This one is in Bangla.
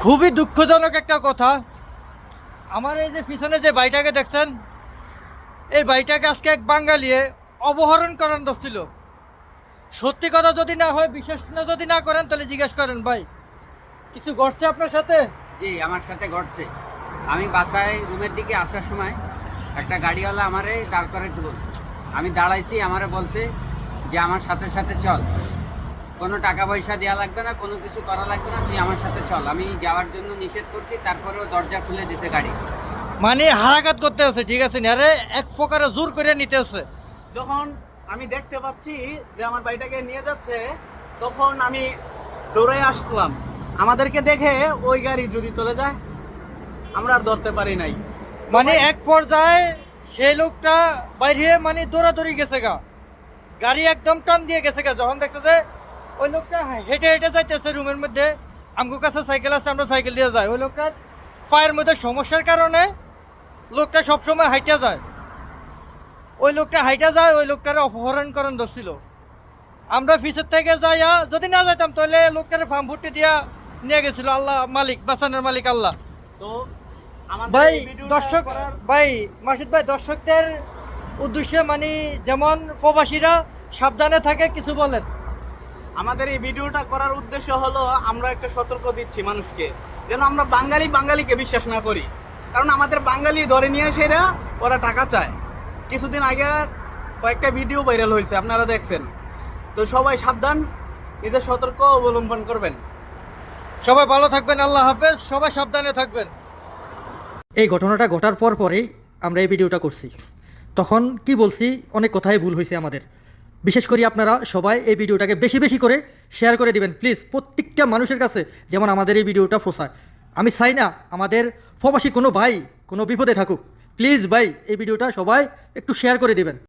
খুবই দুঃখজনক একটা কথা। আমার এই যে পিছনে যে বাড়িটাকে দেখছেন, এই বাড়িটাকে আজকে এক বাঙালিয়ে অপহরণ করার ধরছিল। সত্যি কথা যদি না হয়, বিশ্বাস যদি না করেন, তাহলে জিজ্ঞেস করেন ভাই কিছু ঘটছে আপনার সাথে। জি, আমার সাথে ঘটছে। আমি বাসায় রুমের দিকে আসার সময় একটা গাড়িওয়ালা আমারে দাঁড় করাইতে বলছে। আমি দাঁড়াইছি, আমারে বলছে যে আমার সাথে সাথে চল, কোনো টাকা পয়সা দেওয়া লাগবে না, কোনো কিছু করা লাগবে না, তুই আমার সাথে চল। আমি যাওয়ার জন্য নিষেধ করছি, তারপরেও দরজা খুলে দিছে গাড়ি। মানে হারাঘাত করতে আছে, ঠিক আছে, আরে এক প্রকারে জোর করে নিতে আছে। যখন আমি দেখতে পাচ্ছি যে আমার বাড়িটাকে নিয়ে যাচ্ছে, তখন আমি দৌড়ে আসলাম। আমাদেরকে দেখে ওই গাড়ি যদি চলে যায়, আমরা আর ধরতে পারি নাই। মানে এক পর্যায়ে সেই লোকটা বাইরে মানে দৌড়াদৌড়ি গেছে গা, গাড়ি একদম টান দিয়ে গেছে গা। যখন দেখছে যে ওই লোকটা হেঁটে হেঁটে যাইতেছে রুমের মধ্যে, আমগো কাছে সাইকেল আছে, আমরা সাইকেল দিয়ে যাই। ওই লোকটার পায়ের মধ্যে সমস্যার কারণে লোকটা সবসময় হাইটা যায়। ওই লোকটা হাইটা যায়, ওই লোকটারে অপহরণ করেন ধরছিল। আমরা ফিসের থেকে যাইয়া যদি না যাইতাম, তাহলে লোকটারে ফার্ম ভর্তি দিয়া নিয়ে গেছিল। আল্লাহ মালিক, বাঁচানোর মালিক আল্লাহ। তো আমাদের ভাই এই ভিডিওটা দর্শক, করার ভাই মাসুদ ভাই, দর্শকদের উদ্দেশ্যে মানে যেমন প্রবাসীরা সাবধানে থাকে কিছু বলেন। আমাদের এই ভিডিওটা করার উদ্দেশ্য হলো আমরা একটা সতর্ক দিচ্ছি মানুষকে, যেন আমরা বাঙালিকে বিশ্বাস না করি। কারণ আমাদের বাঙালি ধরে নিয়ে এসে ওরা টাকা চায়। কিছুদিন আগে কয়েকটা ভিডিও ভাইরাল হয়েছে, আপনারা দেখছেন। তো সবাই সাবধান, নিজের সতর্ক অবলম্বন করবেন। সবাই ভালো থাকবেন, আল্লাহ হাফেজ, সবাই সাবধানে থাকবেন। এই ঘটনাটা ঘটার পরেই আমরা এই ভিডিওটা করছি। তখন কি বলছি, অনেক কথাই ভুল হয়েছে আমাদের। বিশেষ করে আপনারা সবাই এই ভিডিওটাকে বেশি বেশি করে শেয়ার করে দিবেন প্লিজ, প্রত্যেকটা মানুষের কাছে, যেমন আমাদের এই ভিডিওটা পৌঁছায়। আমি চাই না আমাদের প্রবাসী কোনো ভাই কোনো বিপদে থাকুক। প্লিজ ভাই, এই ভিডিওটা সবাই একটু শেয়ার করে দিবেন।